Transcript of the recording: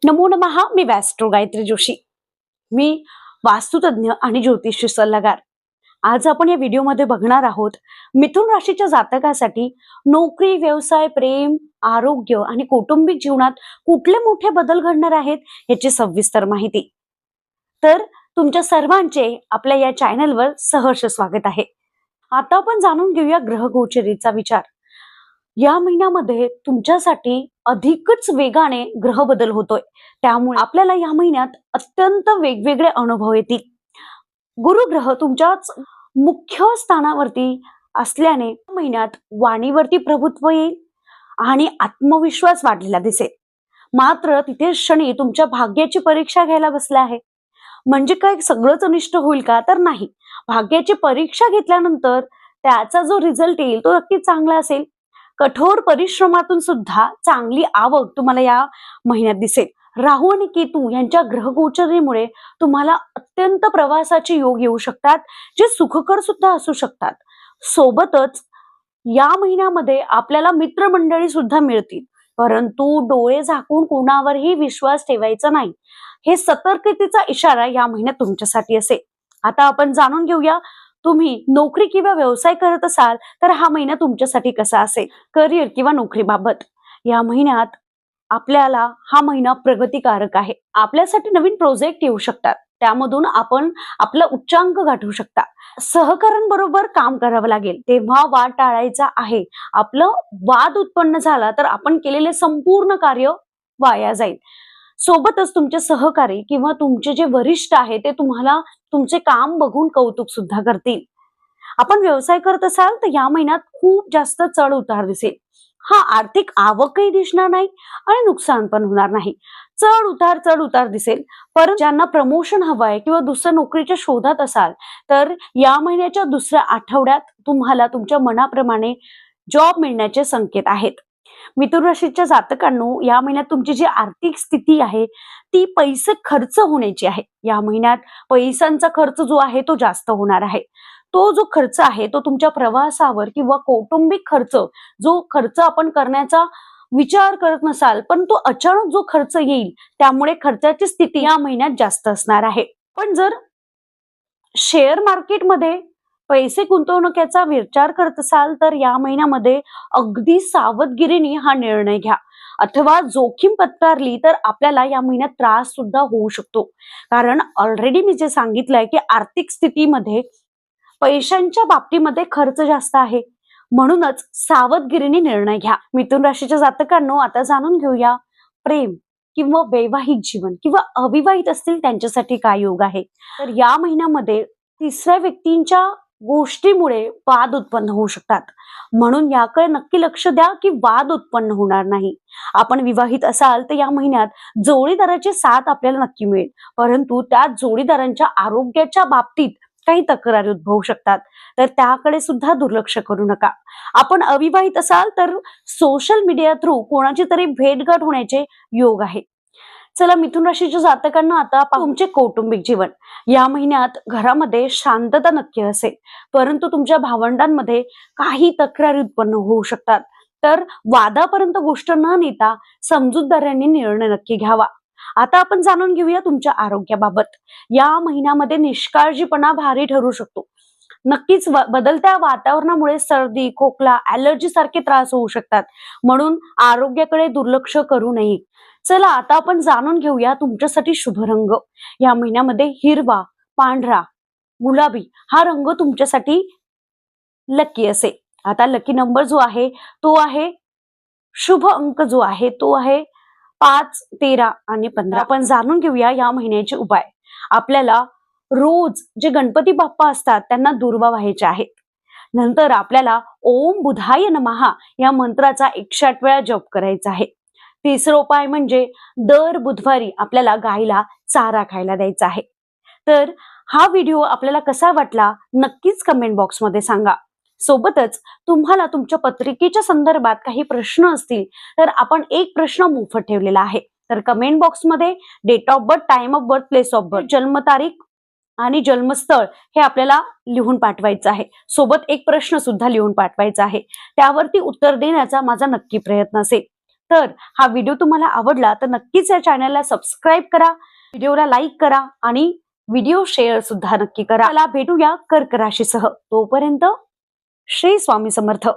नमो नमः. मी वॅस्ट्रो गायत्री जोशी. मी वास्तुतज्ञ आणि ज्योतिषी सल्लागार. आज आपण या व्हिडिओमध्ये बघणार आहोत मिथुन राशीच्या जातकासाठी नोकरी, व्यवसाय, प्रेम, आरोग्य आणि कौटुंबिक जीवनात कुठले मोठे बदल घडणार आहेत याची सविस्तर माहिती. तर तुमच्या सर्वांचे आपल्या या चॅनलवर सहर्ष स्वागत आहे. आता आपण जाणून घेऊया ग्रह गोचरीचा विचार. या महिन्यामध्ये तुमच्यासाठी अधिकच वेगाने ग्रह बदल होतोय, त्यामुळे आपल्याला या महिन्यात अत्यंत वेगवेगळे अनुभव येतील. गुरु ग्रह तुमच्याच मुख्य स्थानावरती असल्याने या महिन्यात वाणीवरती प्रभुत्व येईल आणि आत्मविश्वास वाढलेला दिसेल. मात्र तिथे शनी तुमच्या भाग्याची परीक्षा घ्यायला बसला आहे. म्हणजे काय सगळंच अनिष्ट होईल का? तर नाही. भाग्याची परीक्षा घेतल्यानंतर त्याचा जो रिझल्ट येईल तो नक्की चांगला असेल. कठोर परिश्रमातून सुद्धा चांगली आवक तुम्हाला या महिन्यात दिसेल. राहू आणि केतू यांच्या ग्रहगोचरीमुळे तुम्हाला अत्यंत प्रवासाचे योग येऊ शकतात, जे सुखकर सुद्धा असू शकतात. सोबतच या महिन्यामध्ये आपल्याला मित्रमंडळी सुद्धा मिळतील, परंतु डोळे झाकून कोणावरही विश्वास ठेवायचा नाही. हे सतर्कतेचा इशारा या महिन्यात तुमच्यासाठी असेल. आता आपण जाणून घेऊया, तुम्ही नोकरी किंवा व्यवसाय करत असाल तर हा महिना तुमच्यासाठी कसा असेल. करिअर किंवा नोकरीबाबत या महिन्यात आपल्याला हा महिना प्रगतिकारक आहे. आपल्यासाठी नवीन प्रोजेक्ट येऊ शकतात, त्यामधून आपण आपला उच्चांक गाठवू शकता. सहकाऱ्यांबरोबर काम करावं लागेल, तेव्हा वाद टाळायचा आहे. आपलं वाद उत्पन्न झाला तर आपण केलेले संपूर्ण कार्य वाया जाईल. सोबतच तुमचे सहकारी किंवा तुमचे जे वरिष्ठ आहे ते तुम्हाला तुमचे काम बघून कौतुक सुद्धा करतील. आपण व्यवसाय करत असाल तर या महिन्यात खूप जास्त चढ उतार दिसेल. आर्थिक आवकही दिसणार नाही आणि नुकसान पण होणार नाही. चढ उतार दिसेल. परंतु ज्यांना प्रमोशन हवंय किंवा दुसऱ्या नोकरीच्या शोधात असाल तर या महिन्याच्या दुसऱ्या आठवड्यात तुम्हाला तुमच्या मनाप्रमाणे जॉब मिळण्याचे संकेत आहेत. मिथुन राशीच्या जातकांनो, या महिन्यात तुमची जी आर्थिक स्थिती आहे ती पैसे खर्च होण्याची आहे. या महिन्यात पैशांचा खर्च जो आहे तो जास्त होणार आहे. तो जो खर्च आहे तो तुमच्या प्रवासावर किंवा कौटुंबिक खर्च, जो खर्च आपण करण्याचा विचार करत नसाल पण तो अचानक जो खर्च येईल, त्यामुळे खर्चाची स्थिती या महिन्यात जास्त असणार आहे. पण जर शेअर मार्केटमध्ये पैसे गुंतवणुकीचा विचार करत असाल तर या महिन्यामध्ये अगदी सावधगिरीने हा निर्णय घ्या, अथवा जोखीम पत्करली तर आपल्याला या महिन्यात त्रास सुद्धा होऊ शकतो. कारण ऑलरेडी मी जे सांगितलंय की आर्थिक स्थितीमध्ये पैशांच्या बाबतीमध्ये खर्च जास्त आहे, म्हणूनच सावधगिरीने निर्णय घ्या. मिथुन राशीच्या जातकांनो, आता जाणून घेऊया प्रेम किंवा वैवाहिक जीवन किंवा अविवाहित असतील त्यांच्यासाठी काय योग आहे. तर या महिन्यामध्ये तिसऱ्या व्यक्तींच्या गोष्टीमुळे वाद उत्पन्न होऊ शकतात, म्हणून याकडे नक्की लक्ष द्या की वाद उत्पन्न होणार नाही. आपण विवाहित असाल तर या महिन्यात जोडीदाराची साथ आपल्याला नक्की मिळेल, परंतु त्या जोडीदारांच्या आरोग्याच्या बाबतीत काही तक्रारी उद्भवू शकतात, तर त्याकडे सुद्धा दुर्लक्ष करू नका. आपण अविवाहित असाल तर सोशल मीडिया थ्रू कोणाची तरी भेटगाठ होण्याचे योग आहे. चला, मिथुन राशीच्या जातकांना आता तुमचे कौटुंबिक जीवन. या महिन्यात घरामध्ये शांतता नक्की असेल, परंतु तुमच्या भावंडांमध्ये काही तक्रारी उत्पन्न होऊ शकतात. तर वादापर्यंत गोष्ट न नेता समजूतदारांनी निर्णय नक्की घ्यावा. आता आपण जाणून घेऊया तुमच्या आरोग्याबाबत. या महिन्यामध्ये निष्काळजीपणा भारी ठरू शकतो. नक्कीच बदलत्या वातावरणामुळे सर्दी, खोकला, ॲलर्जी सारखे त्रास होऊ शकतात, म्हणून आरोग्याकडे दुर्लक्ष करू नये. चला, आता आपण जाणून घेऊया तुमच्यासाठी शुभ रंग. या महिन्यामध्ये हिरवा, पांढरा, गुलाबी हा रंग तुमच्यासाठी लकी असेल. आता लकी नंबर जो आहे तो आहे, शुभ अंक जो आहे तो आहे 5, 13 आणि 15. आपण जाणून घेऊया या महिन्याचे उपाय. आपल्याला रोज जे गणपती बाप्पा असतात त्यांना दुर्वा व्हायचे आहेत. नंतर आपल्याला ओम बुधाय नमः या मंत्राचा 108 वेळा जप करायचा आहे. तिसरा उपाय म्हणजे दर बुधवारी आपल्याला गायला चारा खायला द्यायचा आहे. तर हा व्हिडिओ आपल्याला कसा वाटला नक्कीच कमेंट बॉक्समध्ये सांगा. सोबतच तुम्हाला तुमच्या पत्रिकेच्या संदर्भात काही प्रश्न असतील तर आपण एक प्रश्न मोफत ठेवलेला आहे. तर कमेंट बॉक्समध्ये date of birth, time of birth, place of birth, जन्मतारीख आणि जन्मस्थळ हे आपल्याला लिहून पाठवायचं आहे. सोबत एक प्रश्न सुद्धा लिहून पाठवायचा आहे. त्यावरती उत्तर देण्याचा माझा नक्की प्रयत्न असेल. तर हा व्हिडिओ तुम्हाला आवडला तर नक्कीच या चॅनलला सबस्क्राईब करा, व्हिडिओला लाईक करा आणि व्हिडिओ शेअर सुद्धा नक्की करा. चला भेटूया कर्क राशीसह. तोपर्यंत श्री स्वामी समर्थ.